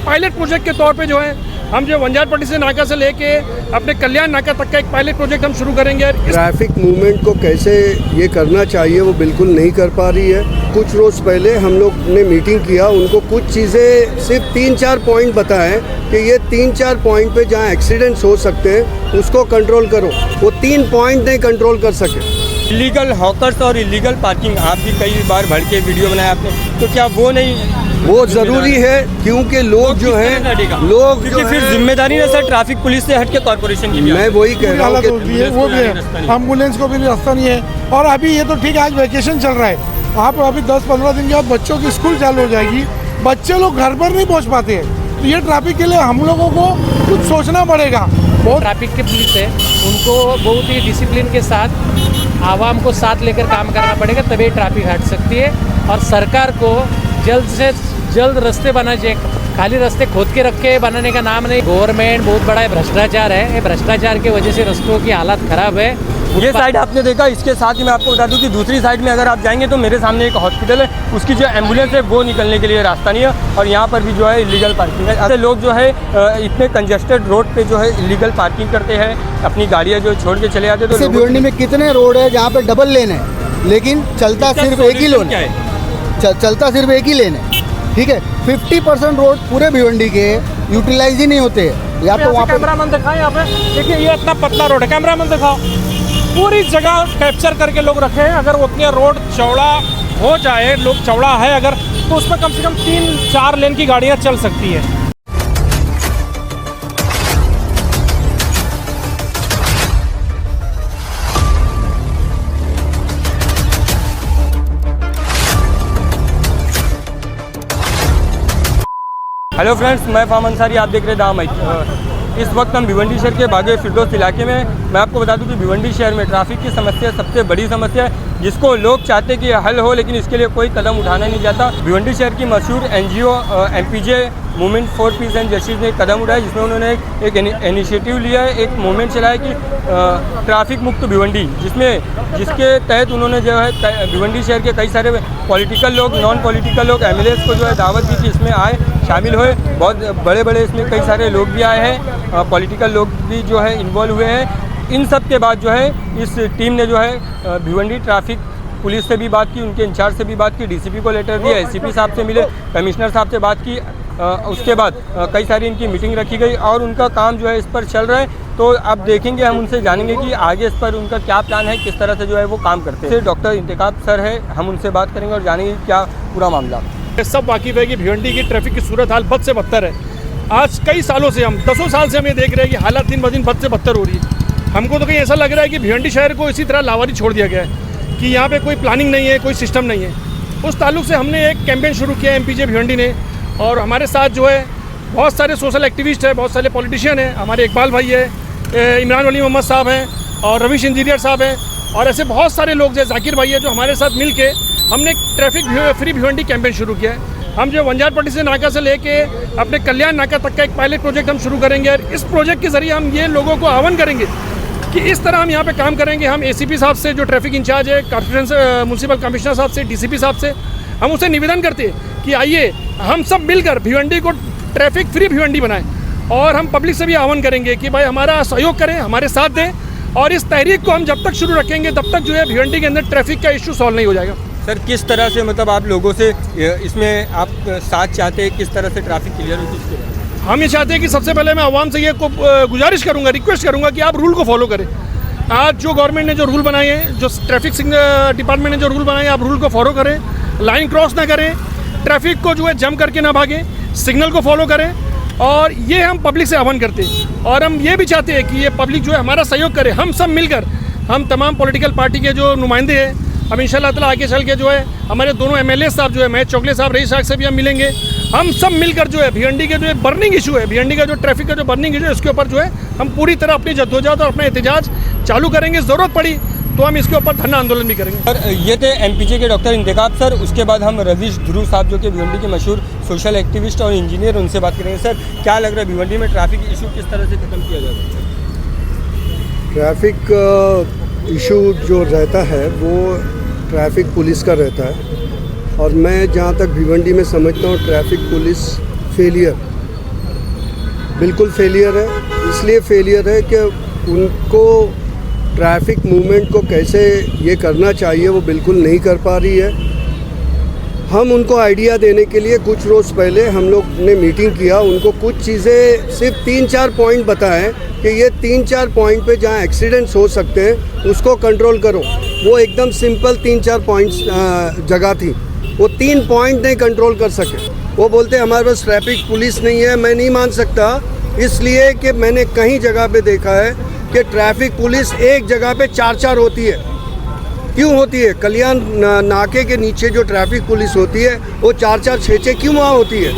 Pilot project के तौर पे जो है हम जो वंजारपट्टी से नाका से लेके अपने कल्याण नाका तक का एक पायलट प्रोजेक्ट हम शुरू करेंगे। ट्रैफिक मूवमेंट को कैसे ये करना चाहिए वो बिल्कुल नहीं कर पा रही है। कुछ रोज़ पहले हम लोग ने मीटिंग किया, उनको कुछ चीज़ें सिर्फ 3-4 पॉइंट बताएं कि ये 3-4 पॉइंट पे जहाँ एक्सीडेंट्स हो सकते हैं उसको कंट्रोल करो। वो 3 पॉइंट नहीं कंट्रोल कर सके। इलीगल हॉकर्स और इलीगल पार्किंग, आप भी कई बार भर के वीडियो बनाया आपने, तो क्या वो नहीं वो ज़रूरी है? क्योंकि लोग जो हैं क्योंकि फिर जिम्मेदारी है सर ट्रैफिक पुलिस से हट के कॉर्पोरेशन की। मैं वही कह रहा हूँ कि वो भी है, एम्बुलेंस को भी रास्ता नहीं है। और अभी ये तो ठीक है, आज वैकेशन चल रहा है, वहाँ पर अभी 10-15 दिन के बाद बच्चों की स्कूल चालू हो जाएगी, बच्चे लोग घर पर नहीं पहुँच पाते हैं। तो ये ट्रैफिक के लिए हम लोगों को कुछ सोचना पड़ेगा। बहुत ट्रैफिक के पुलिस है, उनको बहुत ही डिसिप्लिन के साथ आवाम को साथ लेकर काम करना पड़ेगा, तभी ट्रैफिक हट सकती है। और सरकार को जल्द से जल्द रास्ते बनाना चाहिए, खाली रास्ते खोद के रखे बनाने का नाम नहीं। गवर्नमेंट बहुत बड़ा भ्रष्टाचार है, ये भ्रष्टाचार की वजह से रास्तों की हालत खराब है। ये साइड आपने देखा, इसके साथ ही मैं आपको बता दूं कि दूसरी साइड में अगर आप जाएंगे तो मेरे सामने एक हॉस्पिटल है, उसकी जो एम्बुलेंस है वो निकलने के लिए रास्ता नहीं है। और यहाँ पर भी जो है इलीगल पार्किंग है। ऐसे लोग जो है इतने कंजेस्टेड रोड पे जो है इलीगल पार्किंग करते हैं, अपनी गाड़ियाँ जो छोड़ के चले जाते। तो भिवंडी में कितने रोड है जहाँ पे डबल लेन है, लेकिन चलता सिर्फ एक ही लेन है, चलता सिर्फ एक ही लेन है, ठीक है। 50% रोड पूरे भिवंडी के यूटिलाइज ही नहीं होते। या तो वहाँ पे कैमरामैन दिखाएं, यहाँ पे देखिए ये इतना पतला रोड है, कैमरामैन दिखाओ, पूरी जगह कैप्चर करके लोग रखे हैं। अगर उतनी रोड चौड़ा हो जाए, लोग चौड़ा है अगर, तो उसमें कम से कम 3-4 लेन की गाड़ियाँ चल सकती है। हेलो फ्रेंड्स, मैं फाम अंसारी, आप देख रहे हैं दाम। इस वक्त हम भिवंडी शहर के बागे फिरदौस इलाके में। मैं आपको बता दूं कि भिवंडी शहर में ट्रैफिक की समस्या सबसे बड़ी समस्या है, जिसको लोग चाहते हैं कि हल हो, लेकिन इसके लिए कोई कदम उठाना नहीं चाहता। भिवंडी शहर की मशहूर NGO MPJ movement for piece and justice ने एक कदम उठाया, जिसमें उन्होंने एक इनिशिएटिव लिया है, एक मूवमेंट चलाया कि ट्रैफिक मुक्त भिवंडी, जिसके तहत उन्होंने जो है भिवंडी शहर के कई सारे पॉलिटिकल लोग, नॉन पॉलिटिकल लोग, MLAs को जो है दावत दी कि इसमें आए, शामिल हुए। बहुत बड़े बड़े इसमें कई सारे लोग भी आए हैं, पॉलिटिकल लोग भी जो है इन्वॉल्व हुए हैं। इन सब के बाद जो है इस टीम ने जो है भिवंडी ट्रैफिक पुलिस से भी बात की, उनके इंचार्ज से भी बात की, DCP को लेटर दिया, SCP साहब से मिले, कमिश्नर साहब से बात की। उसके बाद कई सारी इनकी मीटिंग रखी गई और उनका काम जो है इस पर चल रहा है। तो अब देखेंगे, हम उनसे जानेंगे कि आगे इस पर उनका क्या प्लान है, किस तरह से जो है वो काम करते हैं। डॉक्टर इंतखाब सर है, हम उनसे बात करेंगे और जानेंगे क्या पूरा मामला। सब वाकिफ़ है कि भिवंडी की ट्रैफिक की सूरत हाल बद से बदतर है। आज कई सालों से, हम 10 साल से हम ये देख रहे हैं कि हालत दिन ब दिन बद से बदतर हो रही है। हमको तो कहीं ऐसा लग रहा है कि भिवंडी शहर को इसी तरह लावारी छोड़ दिया गया है कि यहाँ पे कोई प्लानिंग नहीं है, कोई सिस्टम नहीं है। उस ताल्लुक से हमने एक कैंपेन शुरू किया MPJ भिवंडी ने, और हमारे साथ जो है बहुत सारे सोशल एक्टिविस्ट हैं, बहुत सारे पॉलिटिशियन हैं। हमारे इकबाल भाई है, इमरान वली मोहम्मद साहब हैं, और रविश इंजीनियर साहब हैं, और ऐसे बहुत सारे लोग जो जाकिर भाई है, जो हमारे साथ मिल के हमने ट्रैफिक फ्री भिवंडी कैंपेन शुरू किया है। हम जो वंजारपट्टी से नाका से लेके अपने कल्याण नाका तक का एक पायलट प्रोजेक्ट हम शुरू करेंगे। और इस प्रोजेक्ट के ज़रिए हम ये लोगों को आह्वान करेंगे कि इस तरह हम यहाँ पे काम करेंगे। हम ACP साहब से, जो ट्रैफिक इंचार्ज है, कॉर्पोरेशन म्यूनसिपल कमिश्नर साहब से, DCP साहब से, हम उसे निवेदन करते हैं कि आइए हम सब मिलकर भिवंडी को ट्रैफिक फ्री भिवंडी बनाएं। और हम पब्लिक से भी आह्वान करेंगे कि भाई हमारा सहयोग करें, हमारे साथ दें, और इस तहरीक को हम जब तक शुरू रखेंगे तब तक जो है भिवंडी के अंदर ट्रैफिक का इशू सॉल्व नहीं हो जाएगा। सर, किस तरह से मतलब आप लोगों से इसमें आप साथ चाहते हैं, किस तरह से ट्रैफिक क्लियर हो? हम ये चाहते हैं कि सबसे पहले मैं आवाम से ये गुजारिश करूंगा, रिक्वेस्ट करूंगा कि आप रूल को फॉलो करें। आज जो गवर्नमेंट ने जो रूल बनाए हैं, जो ट्रैफिक डिपार्टमेंट ने जो रूल बनाए हैं, आप रूल को फॉलो करें, लाइन क्रॉस ना करें, ट्रैफिक को जो है जम करके ना भागें, सिग्नल को फॉलो करें। और ये हम पब्लिक से आह्वान करते हैं। और हम ये भी चाहते हैं कि ये पब्लिक जो है हमारा सहयोग करे। हम सब मिलकर, हम तमाम पॉलिटिकल पार्टी के जो नुमाइंदे हैं, हम इंशाल्लाह ताला आगे चल के जो है हमारे दोनों MLA साहब जो है, महेश चौगले साहब, रईस साहब से भी हम मिलेंगे। हम सब मिलकर जो है भिवंडी के जो बर्निंग इशू है, भिवंडी का जो ट्रैफिक का जो बर्निंग इशू है, उसके ऊपर जो है हम पूरी तरह अपनी जद्दोजहद और अपना एहतजाज चालू करेंगे। ज़रूरत पड़ी तो हम इसके ऊपर धरना आंदोलन भी करेंगे। सर, ये थे MPJ के डॉक्टर इंतखाब सर। उसके बाद हम रवीश ध्रुव साहब, जो कि भिवंडी के मशहूर सोशल एक्टिविस्ट और इंजीनियर, उनसे बात करेंगे। सर, क्या लग रहा है भिवंडी में ट्रैफिक इशू किस तरह से खत्म किया जाएगा? ट्रैफिक इशू जो रहता है वो ट्रैफिक पुलिस का रहता है। और मैं जहाँ तक भिवंडी में समझता हूँ ट्रैफिक पुलिस फेलियर बिल्कुल फेलियर है। इसलिए फेलियर है कि उनको ट्रैफिक मूवमेंट को कैसे ये करना चाहिए वो बिल्कुल नहीं कर पा रही है। हम उनको आइडिया देने के लिए कुछ रोज़ पहले हम लोग ने मीटिंग किया, उनको कुछ चीज़ें सिर्फ 3-4 पॉइंट बताएं कि ये 3-4 पॉइंट पे जहाँ एक्सीडेंट्स हो सकते हैं उसको कंट्रोल करो। वो एकदम सिंपल 3-4 पॉइंट्स जगह थी, वो 3 पॉइंट नहीं कंट्रोल कर सके। वो बोलते हमारे पास ट्रैफिक पुलिस नहीं है। मैं नहीं मान सकता, इसलिए कि मैंने कहीं जगह पे देखा है कि ट्रैफिक पुलिस एक जगह पे 4-4 होती है। क्यों होती है? कल्याण नाके के नीचे जो ट्रैफिक पुलिस होती है वो 4-4, 6-6 क्यों वहाँ होती है?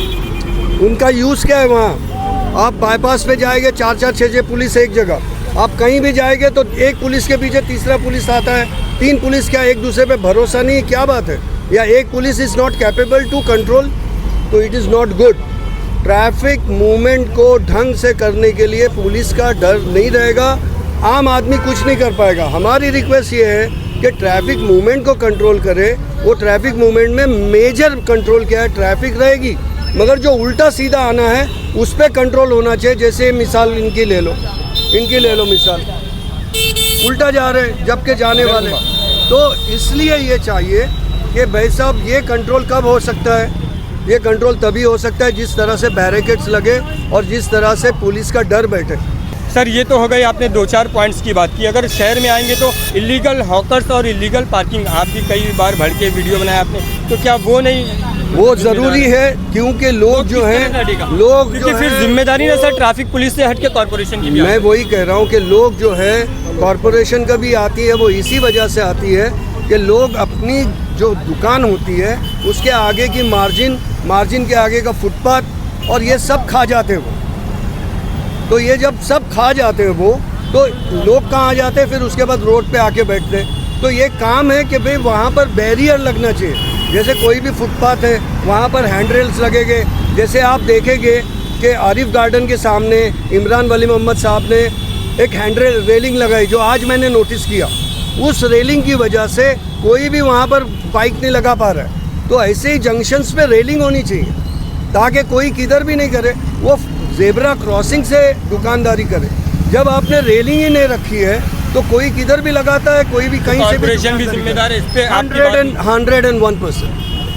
उनका यूज़ क्या है वहाँ? आप बाईपास पे जाएंगे 4-4, 6-6 पुलिस एक जगह। आप कहीं भी जाएंगे तो एक पुलिस के पीछे तीसरा पुलिस आता है, 3 पुलिस। क्या एक दूसरे पे भरोसा नहीं? क्या बात है? या एक police is not capable to control, तो it is not good. Traffic movement को ढंग से करने के लिए पुलिस का डर नहीं रहेगा, आम आदमी कुछ नहीं कर पाएगा। हमारी रिक्वेस्ट ये है कि ट्रैफिक मूवमेंट को कंट्रोल करे। वो ट्रैफिक मूवमेंट में मेजर कंट्रोल क्या है? ट्रैफिक रहेगी, मगर जो उल्टा सीधा आना है उस पर कंट्रोल होना चाहिए। जैसे मिसाल इनकी ले लो मिसाल, उल्टा जा रहे हैं जबकि जाने वाले। तो इसलिए ये चाहिए कि भाई साहब ये कंट्रोल कब हो सकता है? ये कंट्रोल तभी हो सकता है जिस तरह से बैरिकेड्स लगे और जिस तरह से पुलिस का डर बैठे। सर ये तो हो गई, आपने 2-4 पॉइंट्स की बात की। अगर शहर में आएंगे तो इलीगल हॉकर्स और इलीगल पार्किंग, आप भी कई बार भड़ के वीडियो बनाया आपने, तो क्या वो नहीं, वो ज़रूरी है? क्योंकि लोग जो हैं, लोग क्योंकि फिर जिम्मेदारी ना सर ट्रैफिक पुलिस से हट के कॉर्पोरेशन की भी। मैं वही कह रहा हूँ कि लोग जो है कॉर्पोरेशन का भी आती है, वो इसी वजह से आती है कि लोग अपनी जो दुकान होती है उसके आगे की मार्जिन के आगे का फुटपाथ और ये सब खा जाते हैं वो। तो ये जब सब खा जाते हैं वो, तो लोग कहाँ जाते हैं? फिर उसके बाद रोड पे आके बैठते हैं। तो ये काम है कि भाई वहाँ पर बैरियर लगना चाहिए। जैसे कोई भी फुटपाथ है वहाँ पर हैंड रेल्स लगेंगे। जैसे आप देखेंगे कि आरिफ गार्डन के सामने इमरान वली मोहम्मद साहब ने एक हैंड रेलिंग लगाई, जो आज मैंने नोटिस किया। उस रेलिंग की वजह से कोई भी वहाँ पर बाइक नहीं लगा पा रहा है। तो ऐसे ही जंक्शंस पे रेलिंग होनी चाहिए ताकि कोई किधर भी नहीं करे, वो ज़ेब्रा क्रॉसिंग से दुकानदारी करे। जब आपने रेलिंग ही नहीं रखी है तो कोई किधर भी लगाता है, कोई भी कहीं से भी जिम्मेदार है इस पे। 101%।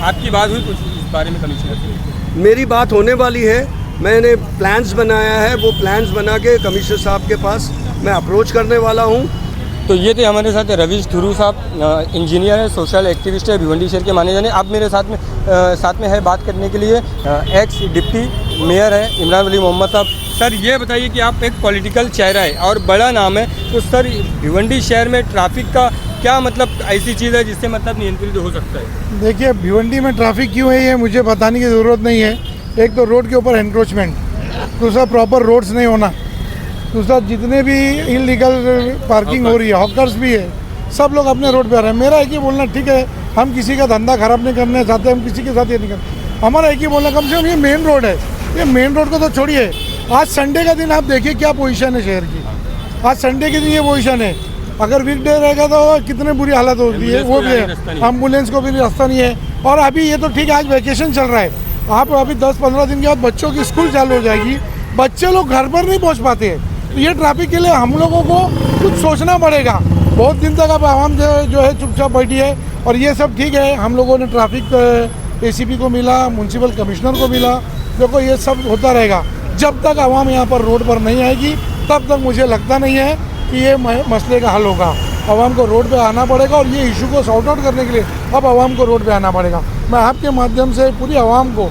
आपकी बात हुई कुछ इस बारे में कमिश्नर से? मेरी बात होने वाली है। मैंने प्लान्स बनाया है, वो प्लान्स बना के कमिश्नर साहब के पास मैं अप्रोच करने वाला हूँ। तो ये थे हमारे साथ रवीश थुरू साहब, इंजीनियर है, सोशल एक्टिविस्ट है, भिवंडी शहर के माने जाने। अब मेरे साथ में है बात करने के लिए एक्स डिप्टी मेयर है इमरान वली मोहम्मद साहब। सर ये बताइए कि आप एक पॉलिटिकल चेहरा है और बड़ा नाम है, तो सर भिवंडी शहर में ट्रैफिक का क्या मतलब ऐसी चीज़ है जिससे मतलब नियंत्रित हो सकता है? देखिए, भिवंडी में ट्रैफिक क्यों है ये मुझे बताने की ज़रूरत नहीं है। एक तो रोड के ऊपर एनक्रोचमेंट, दूसरा प्रॉपर रोड्स नहीं होना, दूसरा जितने भी इलीगल पार्किंग हो रही है, हॉकर्स भी है, सब लोग अपने रोड पे आ रहे हैं। मेरा एक ही बोलना, ठीक है हम किसी का धंधा खराब नहीं करना चाहते, हम किसी के साथ ये नहीं करते। हमारा एक ही बोलना, कम से कम ये मेन रोड है, ये मेन रोड को तो छोड़िए। आज संडे का दिन आप देखिए क्या पोजीशन है शहर की। आज संडे के दिन ये पोजीशन है। अगर वीकडे रहेगा तो कितने बुरी हालत होती है, वो भी है। एम्बुलेंस को भी रास्ता नहीं है। और अभी ये तो ठीक है, आज वैकेशन चल रहा है, आप अभी 10-15 दिन के बाद बच्चों की स्कूल चालू हो जाएगी, बच्चे लोग घर पर नहीं पहुँच पाते हैं। तो ये ट्रैफिक के लिए हम लोगों को कुछ सोचना पड़ेगा। बहुत दिन तक अब आवाम जो है चुपचाप बैठी है। और ये सब ठीक है, हम लोगों ने ट्रैफिक एसीपी को मिला, म्यूनसिपल कमिश्नर को मिला, देखो ये सब होता रहेगा। जब तक आवाम यहाँ पर रोड पर नहीं आएगी तब तक मुझे लगता नहीं है कि ये मसले का हल होगा। आवाम को रोड पे आना पड़ेगा और ये इशू को सॉर्ट आउट करने के लिए अब आवाम को रोड पे आना पड़ेगा। मैं आपके माध्यम से पूरी आवाम को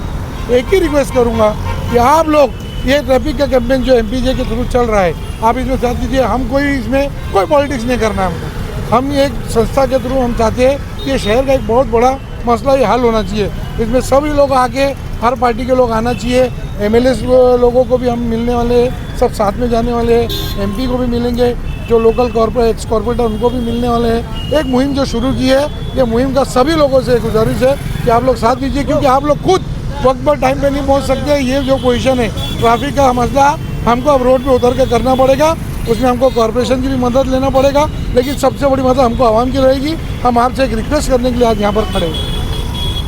एक ही रिक्वेस्ट करूँगा कि आप लोग ये ट्रैफिक का कैंपेन जो एमपीजे के थ्रू चल रहा है, आप इसमें साथ दीजिए। हम इसमें कोई पॉलिटिक्स नहीं करना है हमको। हम एक संस्था के थ्रू हम चाहते हैं कि शहर का एक बहुत बड़ा मसला ये हल होना चाहिए। इसमें सभी लोग आके, हर पार्टी के लोग आना चाहिए। एमएलए लोगों को भी हम मिलने वाले, सब साथ में जाने वाले हैं। एमपी को भी मिलेंगे, जो लोकल एक्स कॉर्पोरेटर उनको भी मिलने वाले हैं। एक मुहिम जो शुरू की है, ये मुहिम का सभी लोगों से गुजारिश है कि आप लोग साथ दीजिए, क्योंकि आप लोग खुद वक्त पर टाइम पे नहीं पहुंच सकते। ये जो पोजीशन है ट्रैफिक का मसला, हमको अब रोड पे उतर कर करना पड़ेगा। उसमें हमको कॉर्पोरेशन की भी मदद लेना पड़ेगा, लेकिन सबसे बड़ी मदद हमको आवाम की रहेगी। हम आपसे एक रिक्वेस्ट करने के लिए आज यहाँ पर खड़े हैं।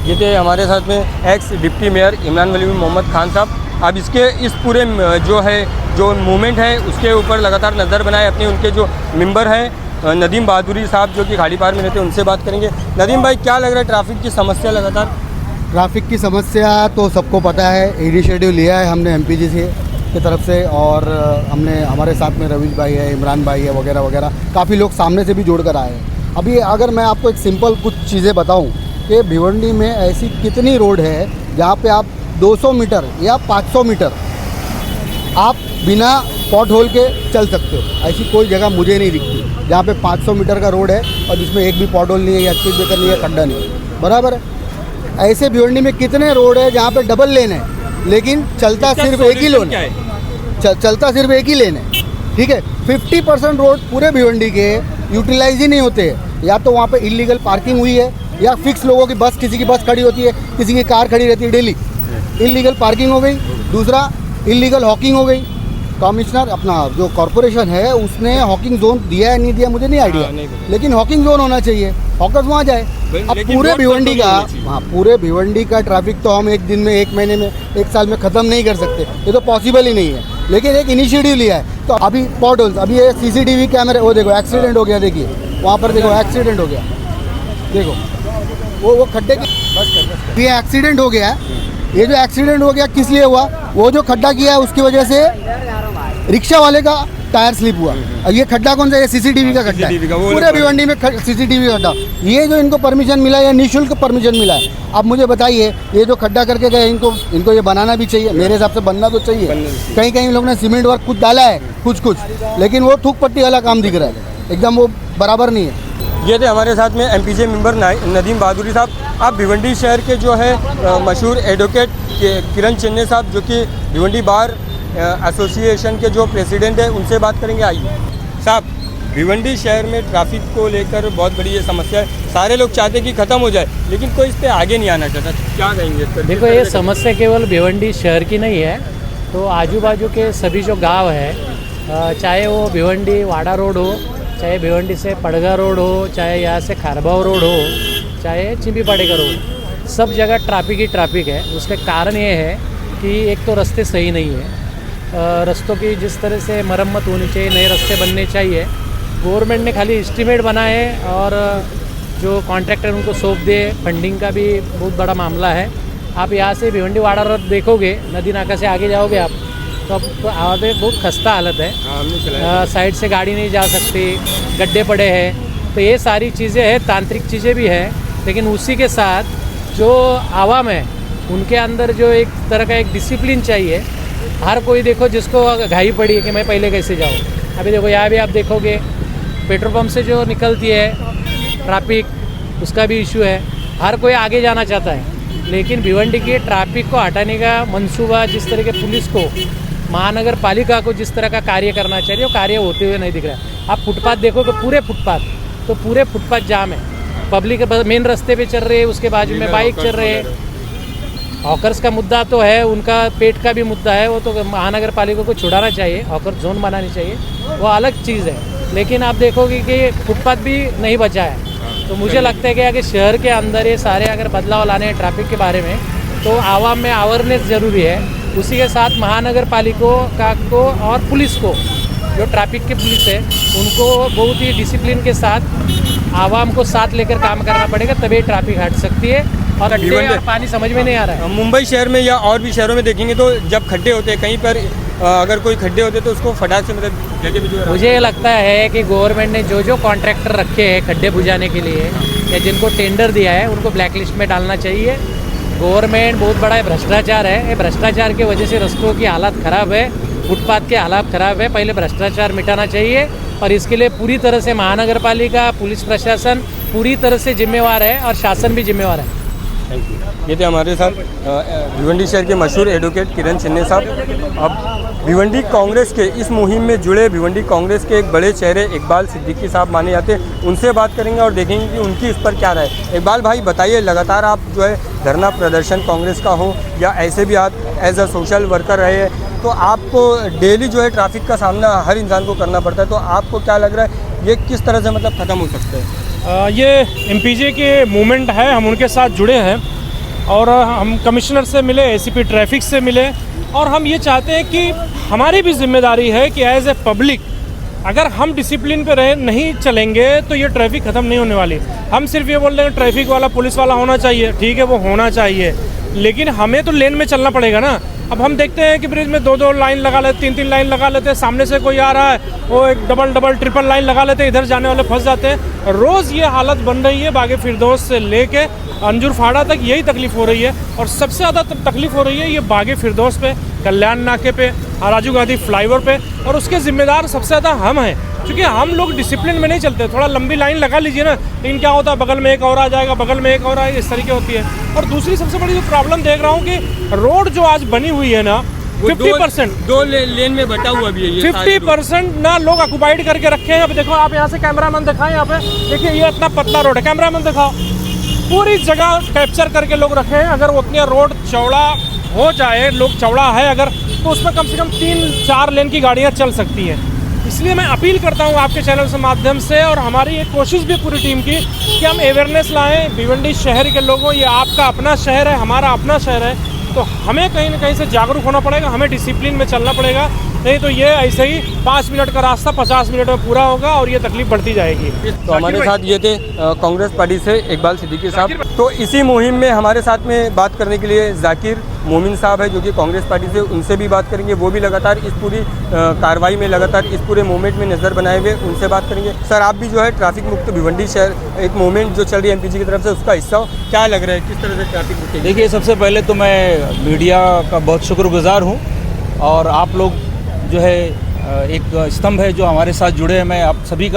ये थे हमारे साथ में एक्स डिप्टी मेयर इमरान वली मोहम्मद खान साहब। अब इसके इस पूरे जो है जो मूवमेंट है उसके ऊपर लगातार नज़र बनाए अपने उनके जो मेंबर हैं नदीम बहादुरी साहब जो कि खाड़ी पार में रहते हैं उनसे बात करेंगे। नदीम भाई, क्या लग रहा है ट्रैफिक की समस्या लगातार? ट्रैफिक की समस्या तो सबको पता है, इनिशिएटिव लिया है हमने एमपीजी की तरफ से, और हमने हमारे साथ में रवीश भाई है, इमरान भाई है, वगैरह वगैरह काफ़ी लोग सामने से भी जोड़ कर आए हैं। अभी अगर मैं आपको एक सिंपल कुछ चीज़ें बताऊं कि भिवंडी में ऐसी कितनी रोड है जहां पे आप 200 मीटर या 500 मीटर आप बिना पॉट होल के चल सकते हो। ऐसी कोई जगह मुझे नहीं दिखती जहाँ पे 500 मीटर का रोड है और जिसमें एक भी पॉट होल नहीं है या स्पीड ब्रेकर नहीं है, खड्डा नहीं है, बराबर है। ऐसे भिवंडी में कितने रोड है जहाँ पे डबल लेन है लेकिन चलता सिर्फ एक ही लेन है, चलता सिर्फ एक ही लेन है, ठीक है। 50% रोड पूरे भिवंडी के यूटिलाइज ही नहीं होते हैं। या तो वहाँ पे इलीगल पार्किंग हुई है या फिक्स लोगों की बस, किसी की बस खड़ी होती है, किसी की कार खड़ी रहती है डेली, इलीगल पार्किंग हो गई। दूसरा इलीगल हॉकिंग हो गई। कमिश्नर अपना जो कॉरपोरेशन है उसने हॉकिंग जोन दिया है नहीं दिया मुझे नहीं आइडिया, लेकिन हॉकिंग जोन होना चाहिए, हॉकर्स वहाँ जाए। अब पूरे भिवंडी का, हाँ पूरे भिवंडी का ट्रैफिक तो हम एक दिन में, एक महीने में, एक साल में ख़त्म नहीं कर सकते, ये तो पॉसिबल ही नहीं है। लेकिन एक इनिशिएटिव लिया है तो अभी पॉट होल्स, अभी ये CCTV कैमरे, वो देखो एक्सीडेंट हो गया, देखिए वहाँ पर देखो एक्सीडेंट हो गया, देखो वो खड्डे की ये एक्सीडेंट हो गया है। ये जो एक्सीडेंट हो गया किस लिए हुआ? वो जो खड्डा किया है उसकी वजह से रिक्शा वाले का टायर स्लिप हुआ। और ये खड्डा कौन सा? ये CCTV का खड्डा है, पूरे भिवंडी में CCTV का खड्डा। ये जो इनको परमिशन मिला है या निःशुल्क परमिशन मिला है, अब मुझे बताइए ये जो खड्डा करके गए इनको ये बनाना भी चाहिए, मेरे हिसाब से बनना तो चाहिए। कहीं कहीं लोग ने सीमेंट वर्क कुछ डाला है कुछ, लेकिन वो थूक पट्टी वाला काम दिख रहा है, एकदम वो बराबर नहीं है। ये थे हमारे साथ में MPJ मेंबर नदीम बहादुरी साहब। आप भिवंडी शहर के जो है मशहूर एडवोकेट किरण चन्ने साहब जो कि भिवंडी बार एसोसिएशन के जो प्रेसिडेंट है उनसे बात करेंगे। आइए साहब, भिवंडी शहर में ट्रैफिक को लेकर बहुत बड़ी ये समस्या है, सारे लोग चाहते हैं कि ख़त्म हो जाए लेकिन कोई इस पर आगे नहीं आना चाहता, क्या कहेंगे? देखो ये समस्या केवल भिवंडी शहर की नहीं है, तो आजू बाजू के सभी जो गांव है, चाहे वो भिवंडी वाड़ा रोड हो, चाहे भिवंडी से पड़गा रोड हो, चाहे यहाँ से खारबाव रोड हो, चाहे चिंबीपाड़े का रोड, सब जगह ट्रैफिक ही ट्रैफिक है। उसके कारण ये है कि एक तो रास्ते सही नहीं है, रास्तों की जिस तरह से मरम्मत होनी चाहिए, नए रास्ते बनने चाहिए। गवर्नमेंट ने खाली एस्टीमेट बनाए और जो कॉन्ट्रैक्टर उनको सौंप दे, फंडिंग का भी बहुत बड़ा मामला है। आप यहाँ से भिवंडी वाड़ा रोड देखोगे, नदी नाका से आगे जाओगे आप तो आपको आगे बहुत खस्ता हालत है, साइड से गाड़ी नहीं जा सकती, गड्ढे पड़े हैं। तो ये सारी चीज़ें हैं, तांत्रिक चीज़ें भी हैं, लेकिन उसी के साथ जो आवाम है उनके अंदर जो एक तरह का एक डिसिप्लिन चाहिए। हर कोई देखो जिसको घाई पड़ी है कि मैं पहले कैसे जाऊँ, अभी देखो यहाँ भी आप देखोगे पेट्रोल पंप से जो निकलती है ट्रैफिक, उसका भी इशू है। हर कोई आगे जाना चाहता है, लेकिन भिवंडी के ट्रैफिक को हटाने का मंसूबा जिस तरह के पुलिस को, महानगर पालिका को जिस तरह का कार्य करना चाहिए वो कार्य होते हुए नहीं दिख रहा है। आप फुटपाथ देखो तो पूरे फुटपाथ जाम है, पब्लिक मेन रास्ते पे चल रहे हैं, उसके बाजू में बाइक चल रहे हैं। हॉकर्स का मुद्दा तो है, उनका पेट का भी मुद्दा है, वो तो महानगर पालिका को छुड़ाना चाहिए, हॉकर जोन बनानी चाहिए, वो अलग चीज़ है। लेकिन आप देखोगे कि फुटपाथ भी नहीं बचा है। तो मुझे लगता है कि अगर शहर के अंदर ये सारे अगर बदलाव लाने हैं ट्रैफिक के बारे में, तो आवाम में अवेयरनेस ज़रूरी है। उसी के साथ महानगर पालिका को और पुलिस को, जो ट्रैफिक की पुलिस है, उनको बहुत ही डिसिप्लिन के साथ आवाम को साथ लेकर काम करना पड़ेगा, तभी ट्रैफिक हट सकती है। और खड्डे और पानी समझ में नहीं आ रहा है। मुंबई शहर में या और भी शहरों में देखेंगे तो जब खड्डे होते हैं कहीं पर, अगर कोई खड्डे होते तो उसको फटाक से मतलब जगह भी जो मुझे लगता है कि गवर्नमेंट ने जो कॉन्ट्रैक्टर रखे हैं खड्डे बुझाने के लिए या जिनको टेंडर दिया है उनको ब्लैक लिस्ट में डालना चाहिए। गवर्नमेंट बहुत बड़ा भ्रष्टाचार है, ये भ्रष्टाचार की वजह से रास्तों की हालत ख़राब है, फुटपाथ के हालात ख़राब है। पहले भ्रष्टाचार मिटाना चाहिए और इसके लिए पूरी तरह से महानगर पालिका, पुलिस प्रशासन पूरी तरह से जिम्मेवार है और शासन भी जिम्मेवार है। Thank you. ये थे हमारे साथ भिवंडी शहर के मशहूर एडवोकेट किरण चन्ने साहब। अब भिवंडी कांग्रेस के इस मुहिम में जुड़े भिवंडी कांग्रेस के एक बड़े चेहरे इकबाल सिद्दीकी साहब माने जाते हैं, उनसे बात करेंगे और देखेंगे कि उनकी इस पर क्या राय है। इकबाल भाई बताइए, लगातार आप जो है धरना प्रदर्शन कांग्रेस का हो या ऐसे भी आप एज अ सोशल वर्कर रहे हैं, तो आपको डेली जो है ट्रैफिक का सामना हर इंसान को करना पड़ता है, तो आपको क्या लग रहा है ये किस तरह से मतलब ख़त्म हो सकते हैं? ये MPJ के मूवमेंट है, हम उनके साथ जुड़े हैं और हम कमिश्नर से मिले, ACP ट्रैफिक से मिले और हम ये चाहते हैं कि हमारी भी जिम्मेदारी है कि एज ए पब्लिक अगर हम डिसिप्लिन पे रहे नहीं चलेंगे तो ये ट्रैफिक ख़त्म नहीं होने वाली। हम सिर्फ ये बोल रहे हैं ट्रैफिक वाला पुलिस वाला होना चाहिए, ठीक है वो होना चाहिए, लेकिन हमें तो लेन में चलना पड़ेगा ना। अब हम देखते हैं कि ब्रिज में 2-2 लाइन लगा लेते, 3-3 लाइन लगा लेते हैं, सामने से कोई आ रहा है वो एक डबल ट्रिपल लाइन लगा लेते हैं, इधर जाने वाले फंस जाते हैं। रोज़ ये हालत बन रही है, बागे फिरदौस से लेके अंजुर फाड़ा तक यही तकलीफ़ हो रही है। और सबसे ज़्यादा तकलीफ़ हो रही है ये बागे फिरदौस पे, कल्याण नाके पे, राजीव गांधी फ्लाईओवर पे, और उसके ज़िम्मेदार सबसे ज़्यादा हम हैं, क्योंकि हम लोग डिसिप्लिन में नहीं चलते। थोड़ा लंबी लाइन लगा लीजिए ना, लेकिन क्या होता है बगल में एक और आ जाएगा, बगल में एक और आएगा, इस तरीके होती है। और दूसरी सबसे बड़ी जो प्रॉब्लम देख रहा हूँ कि रोड जो आज बनी हुई है ना 50% दो लेन में बटा हुआ भी है ये 50% ना लोग ऑक्युपाइड करके रखे हैं। अब देखो आप यहाँ से कैमरामैन दिखाएं, यहाँ पे देखिए ये इतना पतला रोड है, कैमरामैन दिखाओ, पूरी जगह कैप्चर करके लोग रखे हैं। अगर उतनी रोड चौड़ा हो जाए, लोग चौड़ा है अगर, तो उसमें कम से कम 3-4 लेन की गाड़ियाँ चल सकती हैं। इसलिए मैं अपील करता हूँ आपके चैनल के माध्यम से, और हमारी एक कोशिश भी पूरी टीम की कि हम अवेयरनेस लाएं भिवंडी शहर के लोगों। ये आपका अपना शहर है, हमारा अपना शहर है, तो हमें कहीं ना कहीं से जागरूक होना पड़ेगा, हमें डिसिप्लिन में चलना पड़ेगा, नहीं तो ये ऐसे ही 5 मिनट का रास्ता 50 मिनट में पूरा होगा और ये तकलीफ बढ़ती जाएगी। तो हमारे साथ ये थे कांग्रेस पार्टी से इकबाल सिद्दीकी साहब। तो इसी मुहिम में हमारे साथ में बात करने के लिए जाकिर मोमिन साहब है जो कि कांग्रेस पार्टी से, उनसे भी बात करेंगे। वो भी लगातार इस पूरी कार्रवाई में, लगातार इस पूरे मूवमेंट में नज़र बनाए हुए, उनसे बात करेंगे। सर आप भी जो है ट्रैफिक मुक्त भिवंडी शहर एक मूवमेंट जो चल रही है एमपीजी की तरफ से, उसका हिस्सा हो, क्या लग रहा है किस तरह से ट्रैफिक रुकेगी? देखिए सबसे पहले तो मैं मीडिया का बहुत शुक्रगुजार हूँ, और आप लोग जो है एक स्तंभ है जो हमारे साथ जुड़े हैं। मैं आप सभी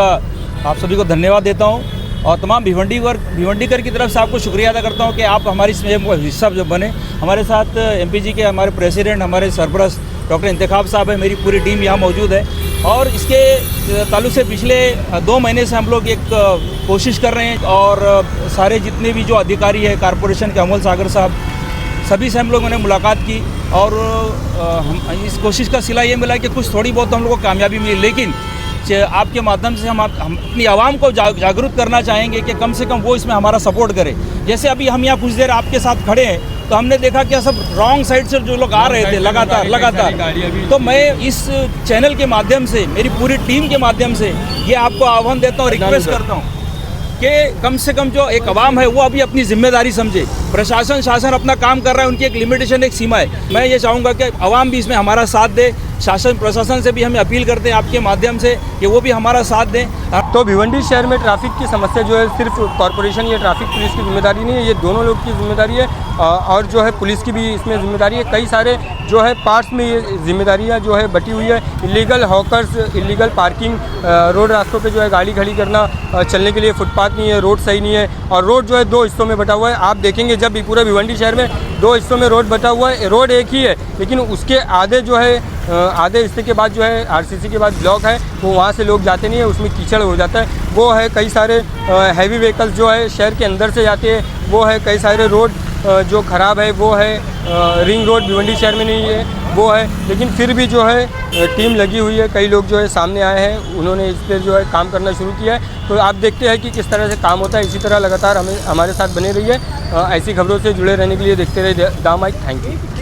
को धन्यवाद देता हूँ, और तमाम भिवंडीकर की तरफ से आपको शुक्रिया अदा करता हूँ कि आप हमारी इस मुहिम का हिस्सा जब बने। हमारे साथ एमपीजी के हमारे प्रेसिडेंट, हमारे सरपरस्त डॉक्टर इंतखाब साहब है, मेरी पूरी टीम यहाँ मौजूद है, और इसके ताल्लुक से पिछले 2 महीने से हम लोग एक कोशिश कर रहे हैं, और सारे जितने भी जो अधिकारी है कॉरपोरेशन के अमोल सागर साहब, सभी से हम लोगों ने मुलाकात की, और हम इस कोशिश का सिला ये मिला कि कुछ थोड़ी बहुत हम लोगों को कामयाबी मिली, लेकिन आपके माध्यम से हम अपनी आवाम को जागरूक करना चाहेंगे कि कम से कम वो इसमें हमारा सपोर्ट करें। जैसे अभी हम यहाँ कुछ देर आपके साथ खड़े हैं, तो हमने देखा कि सब रॉन्ग साइड से जो लोग आ रहे थे लगातार, तो मैं इस चैनल के माध्यम से, मेरी पूरी टीम के माध्यम से ये आपको आह्वान देता हूँ, रिक्वेस्ट करता हूँ कि कम से कम जो एक आवाम है वो अभी अपनी जिम्मेदारी समझे। प्रशासन शासन अपना काम कर रहा है, उनकी एक लिमिटेशन, एक सीमा है। मैं ये चाहूँगा कि आवाम भी इसमें हमारा साथ दे, शासन प्रशासन से भी हमें अपील करते हैं आपके माध्यम से कि वो भी हमारा साथ दें। तो भिवंडी शहर में ट्रैफिक की समस्या जो है सिर्फ कॉरपोरेशन या ट्रैफिक पुलिस की जिम्मेदारी नहीं है, ये दोनों लोग की जिम्मेदारी है, और जो है पुलिस की भी इसमें जिम्मेदारी है। कई सारे जो है पार्ट्स में ये जिम्मेदारियाँ जो है बटी हुई है। Illegal hawkers, illegal parking, road रास्तों पे जो है गाड़ी खड़ी करना, चलने के लिए फुटपाथ नहीं है, रोड सही नहीं है, और रोड जो है 2 हिस्सों में बटा हुआ है। आप देखेंगे जब भी पूरे भिवंडी शहर में 2 हिस्सों में रोड बटा हुआ है, रोड एक ही है, लेकिन उसके आधे जो है आधे हिस्से के बाद जो है आरसीसी के बाद ब्लॉक है, वो वहाँ से लोग जाते नहीं है, उसमें कीचड़ हो जाता है। वो है कई सारे हैवी व्हीकल्स जो है शहर के अंदर से जाते हैं, वो है कई सारे रोड जो ख़राब है, वो है रिंग रोड भिवंडी शहर में नहीं है, वो है। लेकिन फिर भी जो है टीम लगी हुई है, कई लोग जो है सामने आए हैं, उन्होंने इस पर जो है काम करना शुरू किया है। तो आप देखते हैं कि किस तरह से काम होता है। इसी तरह लगातार हमारे साथ बने रहिए। ऐसी खबरों से जुड़े रहने के लिए देखते रहिए द माइक। Thank you.